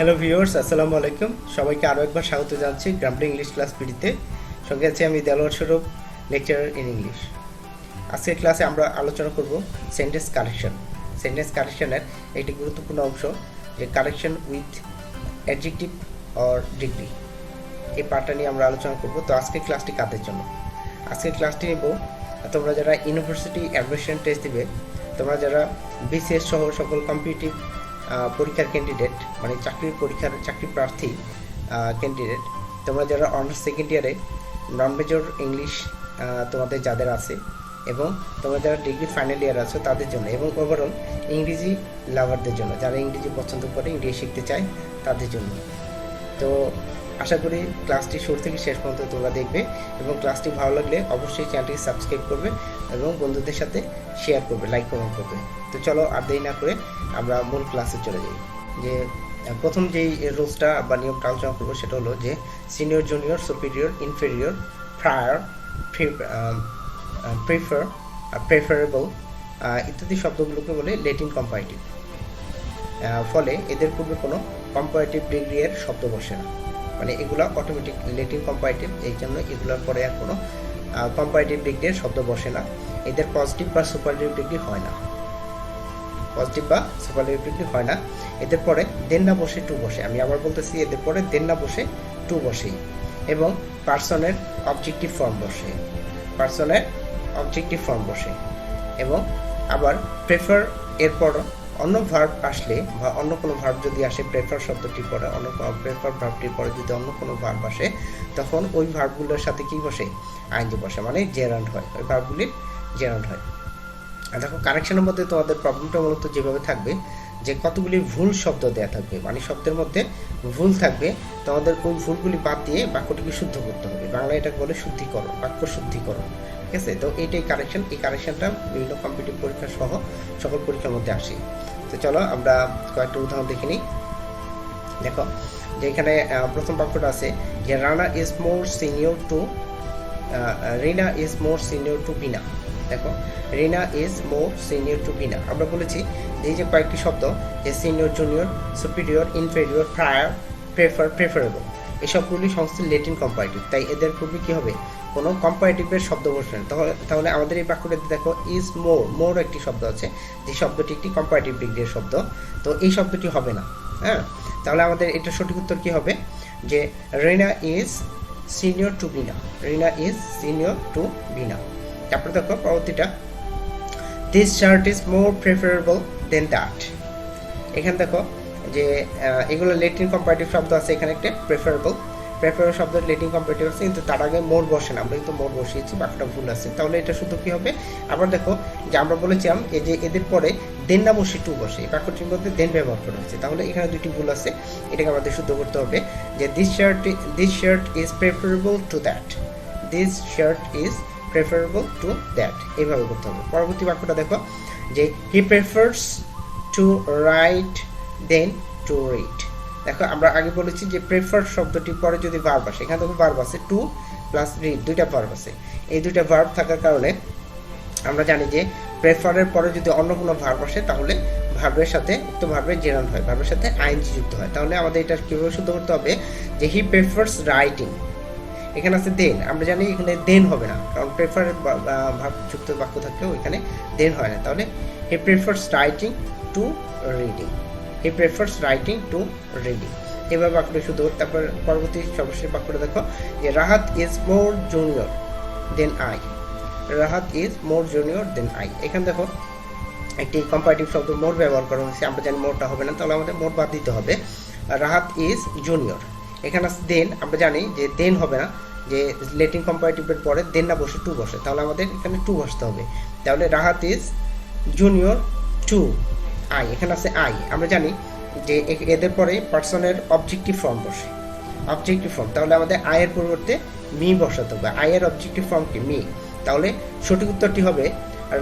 Hello viewers, আসসালামু আলাইকুম। সবাইকে আরও একবার স্বাগত জানাচ্ছি গ্রামার ইংলিশ ক্লাস পিডিতে। সঙ্গে আছি আমি দেলোয়ার স্বরূপ, লেকচারার ইন ইংলিশ। আজকের ক্লাসে আমরা আলোচনা করব সেন্টেন্স কারেকশন। সেন্টেন্স কারেকশনের একটি গুরুত্বপূর্ণ অংশ, যে correction with adjective or degree. এই পার্টটা নিয়ে আমরা আলোচনা করব। তো আজকের ক্লাসটি কাদের জন্য? আজকের ক্লাসটি নেব তোমরা যারা ইউনিভার্সিটি অ্যাডমিশন টেস্ট দিবে, তোমরা যারা বিসিএস সহ সকল কম্পিটিটিভ পরীক্ষার ক্যান্ডিডেট, মানে চাকরি প্রার্থী ক্যান্ডিডেট, তোমরা যারা অনার্স সেকেন্ড ইয়ারে নন মেজর ইংলিশ তোমাদের যাদের আছে, এবং তোমরা যারা ডিগ্রি ফাইনাল ইয়ার আছো তাদের জন্য, এবং ওভারঅল ইংরেজি লাভারদের জন্য, যারা ইংরেজি পছন্দ করে, ইংরেজি শিখতে চায় তাদের জন্য। তো আশা করি ক্লাসটি শুরু থেকে শেষ পর্যন্ত তোমরা দেখবে, এবং ক্লাসটি ভালো লাগলে অবশ্যই চ্যানেলটিকে সাবস্ক্রাইব করবে এবং বন্ধুদের সাথে শেয়ার করবে, লাইক কমেন্ট করবে। তো চলো আর দেরি না করে আমরা মূল ক্লাসে চলে যাই। যে প্রথম যেই রুলসটা বা নিয়মটা আলোচনা করবো সেটা হলো যে senior, junior, superior, inferior, prior, prefer, preferable ইত্যাদি শব্দগুলোকে বলে ল্যাটিন কম্পারেটিভ। ফলে এদের পূর্বে কোনো কম্পারেটিভ ডিগ্রি এর শব্দ বসে না, মানে এগুলো অটোমেটিক ল্যাটিন কম্পারেটিভ, এই জন্য এগুলোর পরে আর কোনো কম্পারেটিভ ডিগ্রি এর শব্দ বসে না। এদের পজিটিভ বা সুপারলেটিভ ডিগ্রি হয় না, পজিটিভ বা সুপারলেটিভ ডিগ্রি হয় না। এদের পরে দেন না বসে টু বসে। আমি আবার বলতেছি, এদের পরে দেন না বসে টু বসে, এবং পার্সনের অবজেক্টিভ ফর্ম বসে, পার্সনের অবজেক্টিভ ফর্ম বসে। এবং আবার প্রেফার এরপর অন্য ভার্ব আসলে বা অন্য কোনো ভার্ব যদি আসে, প্রেফার শব্দটির পরে অন্য প্রেফার ভার্বটির পরে যদি অন্য কোনো ভার্ব আসে, তখন ওই ভার্বগুলোর সাথে কি বসে? আইনজি বসে, মানে জেরান্ড হয়, ওই ভার্বগুলির জেরান্ড হয়। আর দেখো, কারেকশনের মধ্যে তোমাদের প্রবলেমটা মূলত যেভাবে থাকবে, যে কতগুলি ভুল শব্দ দেওয়া থাকবে, মানে শব্দের মধ্যে ভুল থাকবে, তোমাদের ওই ভুলগুলি বাদ দিয়ে বাক্যটিকে শুদ্ধ করতে হবে। বাংলা এটাকে বলে শুদ্ধিকরণ, বাক্য শুদ্ধিকরণ। ঠিক আছে? তো এইটাই কারেকশন। এই কারেকশনটা বিভিন্ন কম্পিটিটিভ পরীক্ষা সহ সকল পরীক্ষার মধ্যে আসে। তো চলো আমরা কয়েকটা উদাহরণ দেখে নিই। দেখো, যে এখানে প্রথম বাক্যটা আছে যে Rana is more senior to Rina is more senior to Bina. দেখো, Rina is more senior to Bina. আমরা বলেছি এই যে কয়েকটি শব্দ, যে senior, junior, superior, inferior, prior, prefer, preferable, এই সবগুলি সমস্ত ল্যাটিন কম্পারেটিভ। তাই এদের পূর্বে কি হবে? কোনো কম্পারেটিভের শব্দ বসবে না। তাহলে আমাদের এই বাক্যটাতে দেখো, ইজ মোর, মোর একটি শব্দ আছে, যে শব্দটি একটি কম্পারেটিভ ডিগ্রির শব্দ। তো এই শব্দটি হবে না। হ্যাঁ, তাহলে আমাদের এটা সঠিক উত্তর কি হবে? যে Rina is senior to Bina, Rina is senior to Bina. তারপরে দেখো পরবর্তীটা, this shirt is more preferable than that. এখানে দেখো যে এগুলো ল্যাটিন কম্পারেটিভ শব্দ আছে, এখানে একটা প্রেফারেবল শব্দের ল্যাটিন কম্পারেটিভ আছে, কিন্তু তার আগে মোর বসে না, আমরা কিন্তু মোর বসিয়েছি, বাক্যটা ভুল আছে। তাহলে এটা শুধু কি হবে? আবার দেখো, যে আমরা বলেছিলাম এই যে এদের পরে দেন না বসে টু বসে, এই বাক্যটির মধ্যে দেন ব্যবহার করা হচ্ছে। তাহলে এখানে দুটি ভুল আছে, এটাকে আমাদের শুদ্ধ করতে হবে, যে this shirt is preferable to that, this shirt is preferable to that, এইভাবে করতে হবে। পরবর্তী বাক্যটা দেখো, যে he prefers to write than to read. দেখো, আমরা আগে বলেছি যে প্রেফার শব্দটির পরে যদি ভার্ব আসে, এখানে দেখো ভার্ব আছে, টু প্লাস রিড, দুইটা ভার্ব আছে। এই দুইটা ভার্ব থাকার কারণে আমরা জানি যে প্রেফারের পরে যদি অন্য কোনো ভার্ব আসে, তাহলে ভার্বের সাথে উক্ত ভার্বের জেরান্ড হয়, ভার্বের সাথে আইএনজি যুক্ত হয়। তাহলে আমাদের এটা কীভাবে শুদ্ধ করতে হবে? যে হি প্রেফার্স রাইটিং, এখানে আছে দেন, আমরা জানি এখানে দেন হবে না, কারণ প্রেফারের ভার্ব যুক্ত বাক্য থাকলেও এখানে দেন হয় না। তাহলে he prefers writing to reading, he prefers writing to reading, এভাবে বাক্যটা শুধু। তারপর পরবর্তী সর্বশেষ বাক্যটা দেখো, যে Rahat is more junior than I, Rahat is more junior than I. এখানে দেখো একটি কম্পারেটিভ শব্দ মোর ব্যবহার করা হয়েছে, আমরা জানি মোরটা হবে না, তাহলে আমাদের মোর বাদ দিতে হবে। রাহাত ইজ জুনিয়র, এখানে আছে দেন, আমরা জানি যে দেন হবে না, যে ল্যাটিন কম্পারেটিভের পরে দেন না বসে টু বসে, তাহলে আমাদের এখানে টু বসতে হবে। তাহলে Rahat is junior to I, এখানে আছে আই, আমরা জানি যে এদের পরে পার্সনের অবজেক্টিভ ফর্ম বসে, অবজেক্টিভ ফর্ম। তাহলে আমাদের আয়ের পরিবর্তে মি বসাতে হবে, আয়ের অবজেক্টিভ ফর্ম কি? মি। তাহলে সঠিক উত্তরটি হবে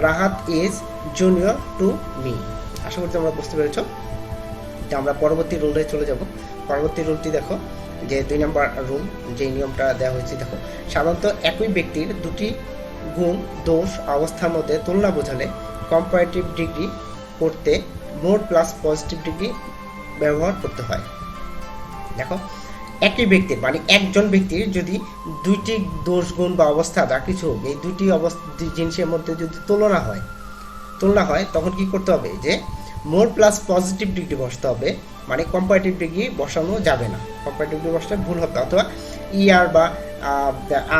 Rahat is junior to me. আশা করি তোমরা বুঝতে পেরেছ। তো আমরা পরবর্তী রুলে চলে যাব। পরবর্তী রুলটি দেখো, যে 2 নম্বর রুল, যে নিয়মটা দেওয়া হয়েছে। দেখো, সাধারণত একই ব্যক্তির দুটি গুণ, দোষ, অবস্থার মধ্যে তুলনা বোঝালে কম্পারেটিভ ডিগ্রি করতে মোর প্লাস পজিটিভ ডিগ্রি ব্যবহার করতে হয়। দেখো একই ব্যক্তির মানে একজন ব্যক্তির যদি দুইটি দোষ গুণ বা অবস্থা যা কিছু হোক এই দুটি জিনিসের মধ্যে যদি তুলনা হয় তখন কি করতে হবে যে মোর প্লাস পজিটিভ ডিগ্রি বসতে হবে, মানে কম্পারেটিভ ডিগ্রি বসানো যাবে না, কম্পারেটিভ ডিগ্রি বসতে ভুল হবে, অথবা ইআর বা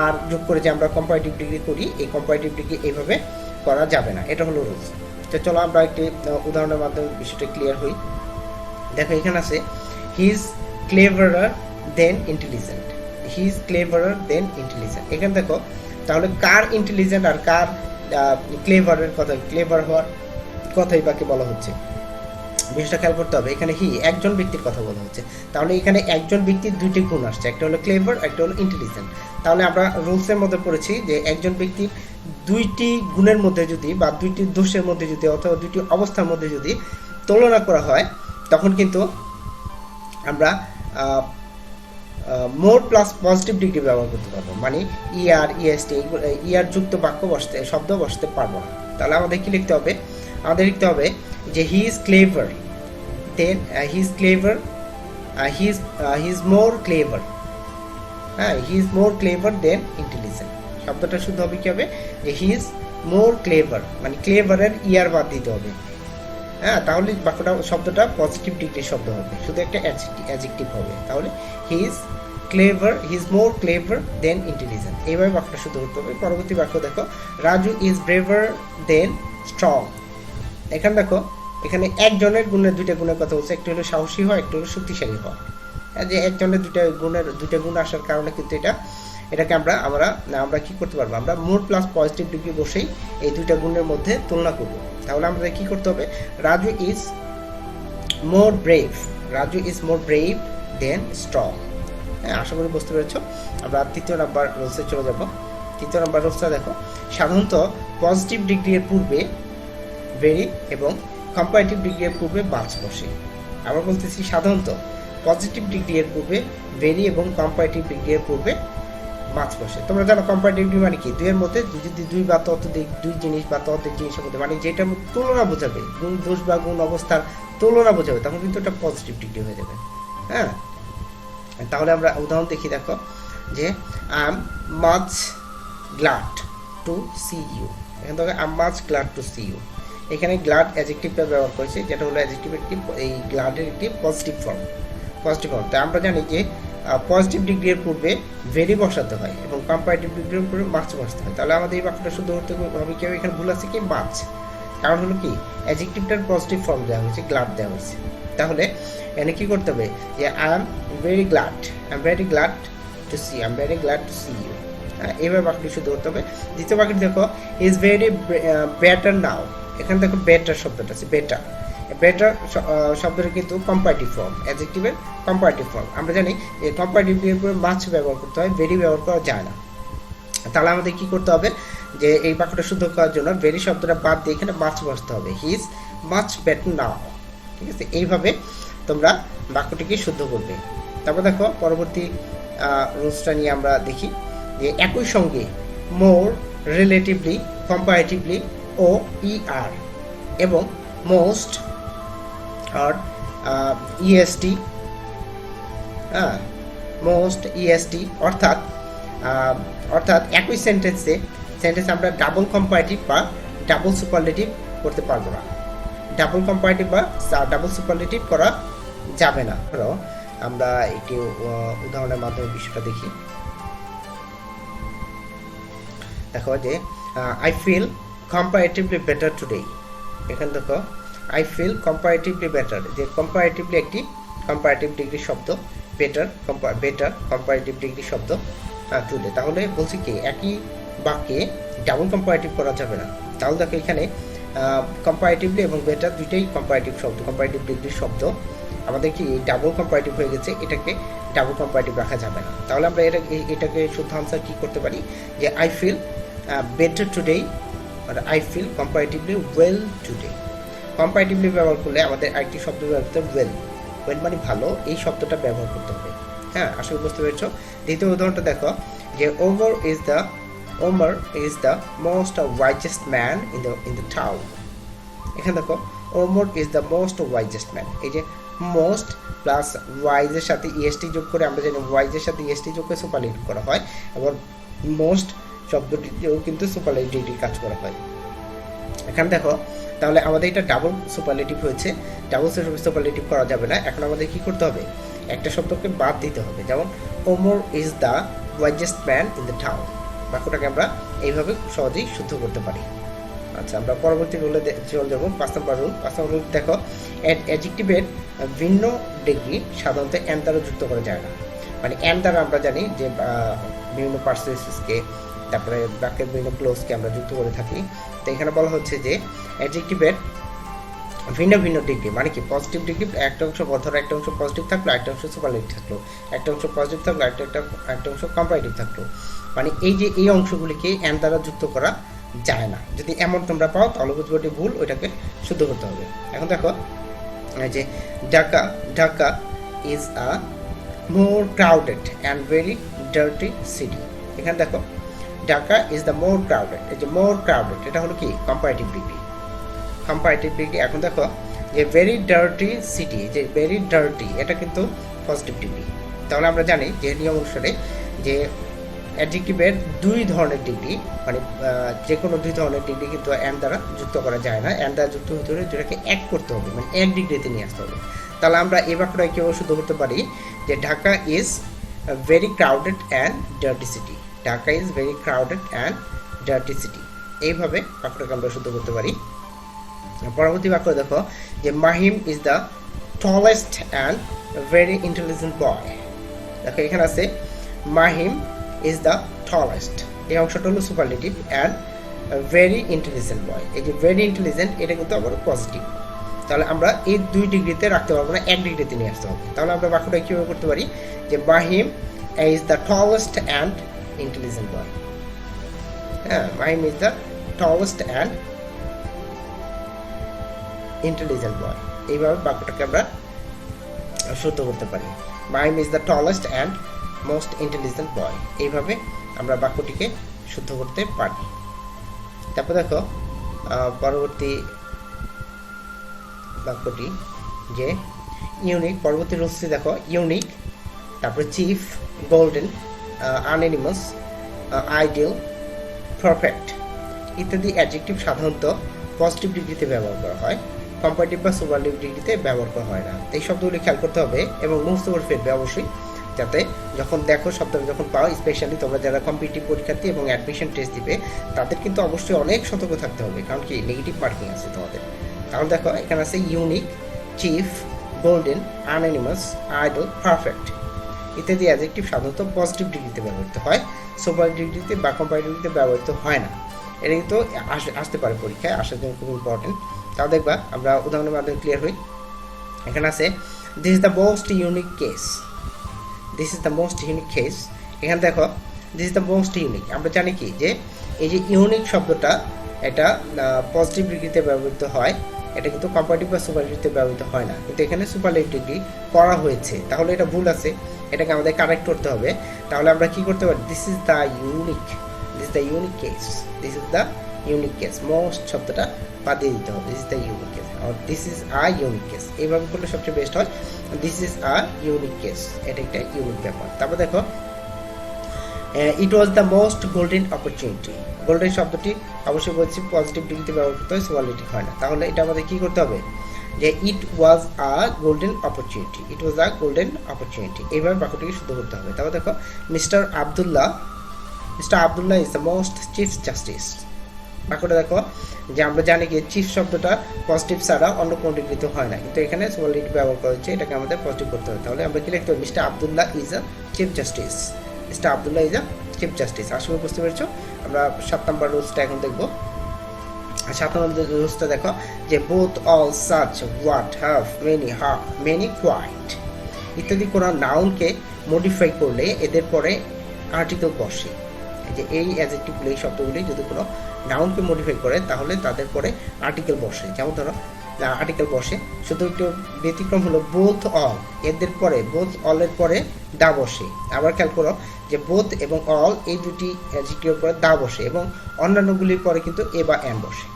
আর যোগ করে যে আমরা কম্পারেটিভ ডিগ্রি করি এই কম্পারেটিভ ডিগ্রি এইভাবে করা যাবে না, এটা হলো রুলস। তো চলো আমরা একটি উদাহরণের মাধ্যমে বিষয়টা ক্লিয়ার হই। দেখো এখানে আছে he is cleverer than intelligent, he is cleverer than intelligent. এখানে দেখো তাহলে কার ইন্টেলিজেন্ট আর কার ক্লেভারের কথা, ক্লেভার হওয়ার কথাই বাকি বলা হচ্ছে, বিষয়টা খেয়াল করতে হবে। এখানে হি একজন ব্যক্তির কথা বলা হচ্ছে, তাহলে এখানে একজন ব্যক্তির দুইটি গুণ আসছে, একটা হলো ক্লেভার, একটা হলো ইন্টেলিজেন্ট। তাহলে আমরা রুলসের মধ্যে পড়েছি যে একজন ব্যক্তির দুইটি গুণের মধ্যে যদি বা দুইটি দোষের মধ্যে যদি অথবা দুইটি অবস্থার মধ্যে যদি তুলনা করা হয় তখন কিন্তু আমরা মোর প্লাস পজিটিভ ডিগ্রি ব্যবহার করতে পারবো, মানে ইআর ইএসটি ইআর যুক্ত বাক্য বসতে শব্দ বসতে পারবো না। তাহলে আমাদের কি লিখতে হবে, আমাদের লিখতে হবে যে he is clever than he is clever, he is more clever, হ্যাঁ he is more clever than intelligent. শব্দটা শুদ্ধ হবে কি হবে যে হি ইজ মোর ক্লেভার, মানে ক্লেভারের ইয়ার বাদ দিতে হবে, হ্যাঁ তাহলে বাক্যটা শব্দটা পজিটিভ ডিগ্রি শব্দ হবে, শুধু একটা অ্যাডজেক্টিভ হবে। তাহলে he is clever, he is more clever than intelligent, এইভাবে বাক্যটা শুদ্ধ করতে হবে। পরবর্তী বাক্য দেখো Raju is braver than strong. এখানে দেখো এখানে একজনের গুণের দুইটা গুণের কথা বলছে, একটা হলো সাহসী হওয়া, একটা হলো শক্তিশালী হওয়া। যে একজনের দুইটা গুণ আসার কারণে কিন্তু এটাকে আমরা কি করতে পারবো, আমরা মোর প্লাস পজিটিভ ডিগ্রি বসেই এই দুইটা গুণের মধ্যে তুলনা করব। তাহলে আমাদের কি করতে হবে, Raju is more brave, Raju is more brave than strong. হ্যাঁ আশা করি বুঝতে পেরেছ। আমরা তৃতীয় নাম্বার রুলসে চলে যাব। তৃতীয় নাম্বার রুলসটা দেখো, সাধারণত পজিটিভ ডিগ্রির পূর্বে ভেরি এবং কম্পারেটিভ ডিগ্রির পূর্বে বাচ বসে। আবার বলতেছি সাধারণত পজিটিভ ডিগ্রির পূর্বে ভেরি এবং কম্পারেটিভ ডিগ্রির পূর্বে মাছ বসে। তোমরা জানো কম্পারেটিভ ডিগ্রি মানে কি, দুইয়ের মধ্যে যদি দুই বা ততোধিক দুই জিনিস বা ততোধিক জিনিসের মধ্যে মানে যেটা তুলনা বোঝাবে, গুণ দোষ বা গুণ অবস্থার তুলনা বোঝাবে, তখন কিন্তু এটা পজিটিভ ডিগ্রি হয়ে যাবে। হ্যাঁ তাহলে আমরা উদাহরণ দেখি। দেখো যে I am much glad to see you, এখানে দেখো I am much glad to see you, এখানে গ্ল্যাড অ্যাডজেক্টিভটা ব্যবহার করেছে, যেটা হলো অ্যাডজেক্টিভ একটি এই গ্ল্যাডের একটি পজিটিভ ফর্ম। তাই আমরা জানি যে পজিটিভ ডিগ্রির পূর্বে ভেরি বসাতে হয় এবং কম্পারেটিভ ডিগ্রির পূর্বে মাছ বসাতে হয়। তাহলে আমাদের এই বাক্যটা শুদ্ধ করতে হবে কি, এখানে ভুল আছে কি মাছ, কারণ হলো কি অ্যাডজেক্টিভটার পজিটিভ ফর্ম দেওয়া হয়েছে, গ্ল্যাড দেওয়া হয়েছে। তাহলে এখানে কি করতে হবে যে I am very glad to see, I am very glad to see you, এইভাবে বাক্যটি শুদ্ধ করতে হবে। দ্বিতীয় বাক্যটি দেখো ইজ ভেরি বেটার নাও, এখানে দেখো বেটার শব্দটা আছে, বেটার শব্দটা কিন্তু কম্পারেটিভ ফর্ম, অ্যাডজেক্টিভের কম্পারেটিভ ফর্ম। আমরা জানি যে কম্পারেটিভ এর উপরে মাছ ব্যবহার করতে হয়, ভেরি ব্যবহার করা যায় না। তাহলে আমাদের কি করতে হবে যে এই বাক্যটা শুদ্ধ করার জন্য ভেরি শব্দটা বাদ দিয়ে এখানে মাছ বসতে হবে, he is much better now. ঠিক আছে, এইভাবে তোমরা বাক্যটিকে শুদ্ধ করবে। তারপর দেখো পরবর্তী রুলসটা নিয়ে আমরা দেখি যে একই সঙ্গে মোর, রিলেটিভলি, কম্পারেটিভলি ও ইআর এবং মোস্ট আর ইএসটি, মোস্ট ইএসটি অর্থাৎ একই সেন্টেন্স আমরা ডাবল কম্পারেটিভ বা ডাবল সুপারলেটিভ করতে পারবো না, ডাবল কম্পারেটিভ বা ডাবল সুপারলেটিভ করা যাবে না। আমরা একটি উদাহরণের মাধ্যমে বিষয়টা দেখি। দেখো যে I feel comparatively better today, এখানে দেখো আই ফিল কম্পারেটিভলি বেটার, যে কম্পারেটিভলি একটি কম্পারেটিভ ডিগ্রি শব্দ, বেটার কম্পারেটিভ ডিগ্রি শব্দ টুডে। তাহলে বলছি কি একই বাক্যে ডাবল কম্পারেটিভ করা যাবে না। তাহলে দেখো এখানে কম্পারেটিভলি এবং বেটার দুইটাই কম্পারেটিভ শব্দ, কম্পারেটিভ ডিগ্রি শব্দ, আমাদের কি ডাবল কম্পারেটিভ হয়ে গেছে, এটাকে ডাবল কম্পারেটিভ রাখা যাবে না। তাহলে আমরা এটাকে শুদ্ধ আনসার কি করতে পারি যে আই ফিল বেটার টুডে, আর I feel comparatively well today. Comparatively ব্যবহার করলে আমাদের আরেকটি শব্দ ব্যবহার করতে হবে ওয়েল মানে ভালো, এই শব্দটা ব্যবহার করতে হবে। হ্যাঁ আশা করি বুঝতে পেরেছ। দ্বিতীয় উদাহরণটা দেখো যে Omar is the most wisest man in the town. এখানে দেখো Omar is the most wisest man, এই যে মোস্ট প্লাস ওয়াইজ এর সাথে ইএসটি যোগ করে, আমরা জানি ওয়াইজ এর সাথে ইএসটি যোগ করে সুপারলেটিভ করা হয়, এবং মোস্ট শব্দটিতেও কিন্তু সুপারলেটিভ কাজ করা হয়। এখানে দেখো তাহলে আমাদের এটা ডাবল সুপারলেটিভ হয়েছে, ডাবল সুপারলেটিভ করা যাবে না। এখন আমাদের কি করতে হবে, একটা শব্দকে বাদ দিতে হবে। যেমন Omar is the wisest man in the town, বাক্যটাকে আমরা এইভাবে সহজেই শুদ্ধ করতে পারি। আচ্ছা, আমরা পরবর্তী রুলে চলে যাবো। 5 নম্বর রুল দেখো, অ্যাডজেক্টিভের ভিন্ন ডিগ্রি সাধারণত এন দ্বারা যুক্ত করা যায় না। মানে এন দ্বারা আমরা জানি যে বিভিন্ন পার্সেসকে, তারপরে বাক্যের বিভিন্ন ক্লোজকে আমরা যুক্ত করে থাকি। তো এখানে বলা হচ্ছে যে অ্যাডজেক্টিভের ভিন্ন ভিন্ন ডিগ্রি, মানে কি পজিটিভ ডিগ্রি, একটা অংশ ধরো একটা অংশ পজিটিভ থাকলো, একটা অংশ সুপারলেটিভ থাকলো, একটা অংশ পজিটিভ থাকলো, একটা অংশ কম্পারেটিভ থাকলো। মানে এই যে এই অংশগুলিকে এন দ্বারা যুক্ত করা যায় না। যদি এমন তোমরা পাও তাহলে বুঝবো এটি ভুল, ওইটাকে শুদ্ধ করতে হবে। এখন দেখো যে Dhaka is a more crowded and very dirty city. এখানে দেখো Dhaka is the more crowded, এই যে মোর ক্রাউডেড এটা হলো কি কম্পারেটিভ ডিগ্রি। এখন দেখো যে ভেরি ডার্টি সিটি, যে ভেরি ডার্টি এটা কিন্তু পজিটিভ ডিগ্রি। তাহলে আমরা জানি যে নিয়ম অনুসারে যে অ্যাডজেক্টিভের দুই ধরনের ডিগ্রি, মানে যে কোনো দুই ধরনের ডিগ্রি কিন্তু এন দ্বারা যুক্ত করা যায় না। এন দ্বারা যুক্ত হতে হলে যেটাকে এক করতে হবে, মানে এক ডিগ্রিতে নিয়ে আসতে হবে। তাহলে আমরা এই বাক্যটা কীভাবে শুদ্ধ করতে পারি যে Dhaka is very crowded and dirty city, Dhaka is very crowded and dirty city, এইভাবে বাক্যটাকে আমরা শুদ্ধ করতে পারি। পরবর্তী বাক্য দেখো যে Mahim is the tallest and very intelligent বয়। দেখো এখানে আছে মাহিম ইজ দ্য টলেস্ট, এই অংশটা হলো সুপারলেটিভ, অ্যান্ড ভেরি ইন্টেলিজেন্ট বয়। এই যে ভেরি ইন্টেলিজেন্ট এটা কিন্তু আবার পজিটিভ। তাহলে আমরা এই দুই ডিগ্রিতে রাখতে পারবো না, এক ডিগ্রিতে নিয়ে আসতে হবে। তাহলে আমরা বাক্যটা কীভাবে করতে পারি যে Mahim is the tallest and intelligent boy. হ্যাঁ, Mahim is the tallest and intelligent boy, এইভাবে বাক্যটাকে আমরা শুদ্ধ করতে পারি। Mahim is the tallest and most intelligent boy, এইভাবে আমরা বাক্যটিকে শুদ্ধ করতে পারি। তারপর দেখো পরবর্তী বাক্যটি যে ইউনিক, পরবর্তী রূপটি দেখো ইউনিক, তারপরে চিফ, গোল্ডেন, আনএনিমাস, আইডিয়াল, পারফেক্ট ইত্যাদি অ্যাডজেক্টিভ সাধারণত পজিটিভ ডিগ্রিতে ব্যবহার করা হয়, কম্পারেটিভ বা সুপারলেটিভ ডিগ্রিতে ব্যবহার করা হয় না। এই শব্দগুলি খেয়াল করতে হবে এবং মুখস্থ করে ফেলবে অবশ্যই, যাতে যখন দেখো শব্দটা যখন পাও, স্পেশালি তোমরা যারা কম্পিটিটিভ পরীক্ষার্থী এবং অ্যাডমিশন টেস্ট দিবে তাদের কিন্তু অবশ্যই অনেক সতর্ক থাকতে হবে, কারণ কি নেগেটিভ মার্কিং আছে তোমাদের। তাহলে দেখো এখানে আছে unique, chief, golden, আনএনিমাস, idol, perfect ইত্যাদি অ্যাডজেক্টিভ সাধারণত পজিটিভ ডিগ্রিতে ব্যবহৃত হয়, সুপার ডিগ্রিতে বা কম্পারেটিভ ডিগ্রিতে ব্যবহৃত হয় না। এটা কিন্তু আসতে পারে পরীক্ষায়, আসার জন্য খুব ইম্পর্টেন্ট। তাও দেখবা আমরা উদাহরণের মাধ্যমে ক্লিয়ার হই। এখানে আছে this is the most unique case, this is the most unique case. এখানে দেখো this is the most unique, আমরা জানি কি যে এই যে ইউনিক শব্দটা এটা পজিটিভ ডিগ্রিতে ব্যবহৃত হয়, এটা কিন্তু কম্পারেটিভ বা সুপারলেটিভে ব্যবহৃত হয় না, কিন্তু এখানে সুপারলেটিভ ডিগ্রি করা হয়েছে, তাহলে এটা ভুল আছে, এটাকে আমাদের কারেক্ট করতে হবে। তাহলে আমরা কি করতে পারি, this is the unique, this is the unique case, this is the unique case, most শব্দটা বাদ দিয়ে দিতে হবে, this is the unique case, আর this is a unique case, এইভাবে করলে সবচেয়ে বেস্ট হয়। This is a unique case, এটা একটা ইউনিক ব্যাপার। তারপর দেখো it was the most golden opportunity, golden শব্দটি অবশ্যই বলছি পজিটিভ ডিগ্রিতে ব্যবহার করতে হয়, সুপারলেটিভ হয় না। তাহলে এটা আমাদের কি করতে হবে যে it was a golden opportunity, it was a golden opportunity, এইভাবে বাক্যটিকে শুদ্ধ করতে হবে। তারপর দেখো mister Abdullah is the most chief justice. বাক্যটা দেখো যে আমরা জানি কি চিফ শব্দটা পজিটিভ ছাড়া অন্য কোনো ডিগ্রিতে হয় না, কিন্তু এখানে সুপারলেটিভ ব্যবহার করা হচ্ছে, এটাকে আমাদের পজিটিভ করতে হবে। তাহলে আমরা কি লিখতে হবে, mister Abdullah is a chief justice, mister Abdullah is a chief justice. আশা করি বুঝতে পেরেছো। আমরা 7 নম্বর রুলসটা এখন দেখবো। 7 নম্বর রুলসটা দেখো যে both, all, such, what, have, many, quite ইত্যাদি কোনো নাউনকে মডিফাই করলে এদের পরে আর্টিকেল বসে। যে এই অ্যাডজেক্টিভগুলি, এই শব্দগুলি যদি কোনো নাউনকে মডিফাই করে তাহলে তাদের পরে আর্টিকেল বসে। যেমন ধরো আর্টিকেল বসে, শুধু একটু ব্যতিক্রম হলো বোথ, অল, এদের পরে বোথ, অলের পরে দা বসে। আবার খেয়াল করো যে বোথ এবং অল এই দুটি অ্যাডজেক্টিভের পরে দা বসে এবং অন্যান্যগুলির পরে কিন্তু এ বা এন বসে।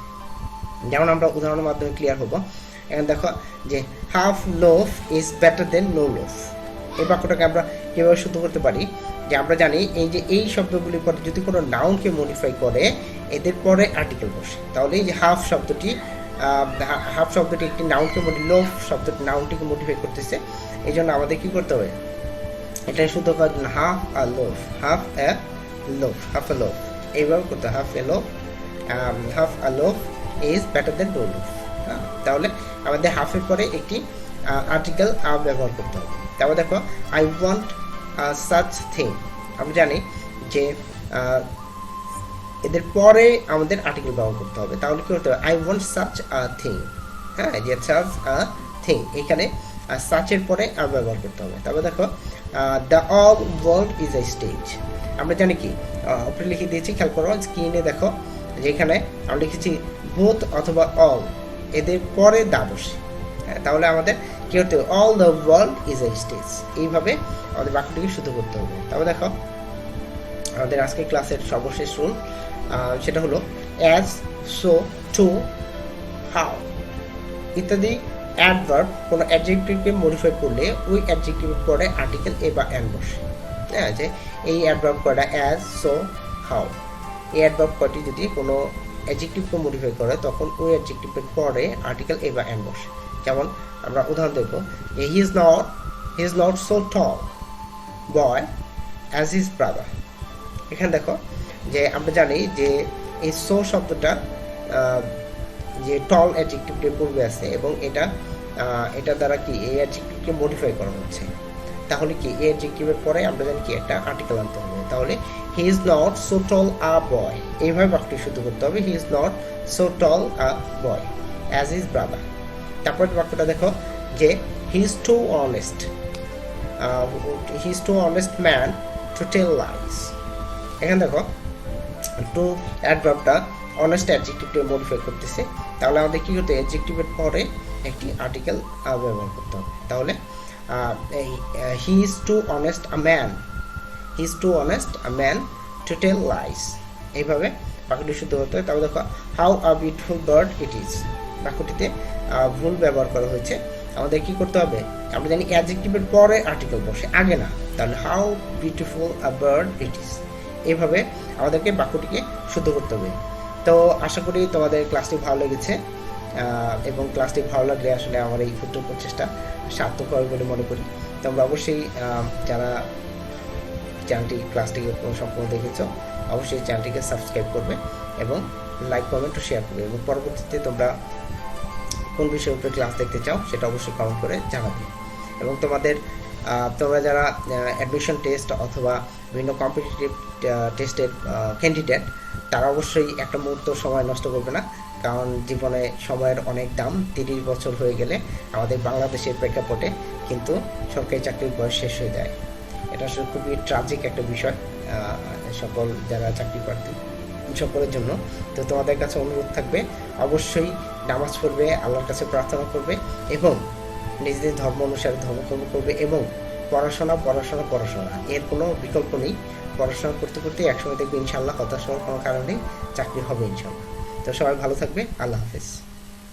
যেমন আমরা উদাহরণের মাধ্যমে ক্লিয়ার হবো এখন দেখো যে half loaf is better than no loaf, এই বাক্যটাকে আমরা কীভাবে শুদ্ধ করতে পারি, যে আমরা জানি এই যে এই শব্দগুলির পরে যদি কোনো নাউনকে মডিফাই করে এদের পরে আর্টিকেল বসে, তাহলে এই যে হাফ শব্দটি একটি নাউনকে লোফ শব্দটি নাউনটিকে মডিফাই করতেছে, এই জন্য আমাদের কী করতে হবে, এটা শুদ্ধ করার জন্য half a loaf, half a loaf এইভাবে করতে হবে, half a loaf is better than no loaf. তাহলে আমাদের হাফের পরে একটি আর্টিকেল ব্যবহার করতে হবে। তারপর দেখো আই ওয়ান্ট সাচ থিং, আমরা জানি যে এদের পরে আমাদের আর্টিকেল ব্যবহার করতে হবে, তাহলে কি করতে হবে, I want such a thing, হ্যাঁ যে সাচ আ থিং, এখানে সাচের পরে ব্যবহার করতে হবে। তারপর দেখো the all world is a stage, আমরা জানি কি উপরে লিখে দিয়েছি, খেয়াল করো স্ক্রিনে দেখো যেখানে আমরা লিখেছি বোথ অথবা অল, এদের পরে দা বসে, তাহলে আমাদের কি করতে হবে, all the world is a stage, এইভাবে আমাদের বাক্যটিকে শুদ্ধ করতে হবে। তারপর দেখো আমাদের আজকে ক্লাসের সর্বশেষ রুল, সেটা হলো অ্যাজ, সো, টু, হাউ ইত্যাদি অ্যাডভার্ব কোনো অ্যাডজেক্টিভকে মডিফাই করলে ওই অ্যাডজেক্টিভের পরে আর্টিকেল এ বা অ্যান বসে, হ্যাঁ যে এই অ্যাডভার্ব কয়টা অ্যাজ, সো, হাউ, এই অ্যাডভার্ব কয়টি যদি কোনো অ্যাডজেক্টিভকে মডিফাই করে তখন ওই অ্যাডজেক্টিভের পরে আর্টিকেল এ বা অ্যান বসে। যেমন আমরা উদাহরণ দেখব যে he is not so ton boy as his brother, এখানে দেখো যে আমরা জানি যে এই সো শব্দটা যে টল অ্যাডজেক্টিভটির পূর্বে আছে এবং এটা দ্বারা কি এই অ্যাডজেক্টিভকে মডিফাই করা হচ্ছে, তাহলে কি এই অ্যাডজেক্টিভের পরে আমরা জানি কি একটা আর্টিকেল আনতে হবে, তাহলে he is not so tall a boy, এইভাবে বাক্যটি শুদ্ধ করতে হবে, he is not so tall a boy as his brother. তারপর বাক্যটা দেখো যে he is too honest man to tell lies, এখানে দেখো টু অ্যাডভার্বটা অনেস্ট অ্যাডজেক্টিভকে মডিফাই করতেছে, তাহলে আমাদের কি করতে হবে, অ্যাডজেক্টিভের পরে একটি আর্টিকেল ব্যবহার করতে হবে, তাহলে he is too honest a man to tell lies, এইভাবে বাক্যটি শুদ্ধ করতে হবে। তাহলে দেখো how a beautiful bird it is, বাক্যটিতে ভুল ব্যবহার করা হয়েছে, আমাদের কি করতে হবে, আমরা জানি অ্যাডজেক্টিভের পরে আর্টিকেল বসে আগে না, তাহলে how beautiful a bird it is, এইভাবে আমাদেরকে বাক্যটিকে শুদ্ধ করতে হবে। তো আশা করি তোমাদের ক্লাসটি ভালো লেগেছে এবং ক্লাসটি ভালো লাগলে আসলে আমার এই ক্ষুদ্র প্রচেষ্টা সার্থক হবে বলে মনে করি। তোমরা অবশ্যই যারা ক্লাসটিকে সম্পূর্ণ দেখেছো অবশ্যই চ্যানেলটিকে সাবস্ক্রাইব করবে এবং লাইক, কমেন্ট ও শেয়ার করবে, এবং পরবর্তীতে তোমরা কোন বিষয়ের উপরে ক্লাস দেখতে চাও সেটা অবশ্যই কমেন্ট করে জানাবে। এবং তোমরা যারা অ্যাডমিশন টেস্ট অথবা বিভিন্ন কম্পিটিটিভ টেস্টের ক্যান্ডিডেট, তারা অবশ্যই একটা মুহূর্ত সময় নষ্ট করবে না, কারণ জীবনে সময়ের অনেক দাম। 30 বছর হয়ে গেলে আমাদের বাংলাদেশের প্রেক্ষাপটে কিন্তু সরকারি চাকরির বয়স শেষ হয়ে যায়, এটা আসলে খুবই ট্রাজিক একটা বিষয় সকল যারা চাকরি প্রার্থী সকলের জন্য। তো তোমাদের কাছে অনুরোধ থাকবে অবশ্যই নামাজ পড়বে, আল্লাহর কাছে প্রার্থনা করবে এবং নিজেদের ধর্ম অনুসারে ধর্মকর্ম করবে এবং পড়াশোনা, এর কোনো বিকল্প নেই। পড়াশোনা করতে করতে একসময় দেখবে ইনশাআল্লাহ হতাশ হওয়ার কোনো কারণে চাকরি হবে ইনশাআল্লাহ। তো সবাই ভালো থাকবে, আল্লাহ হাফেজ।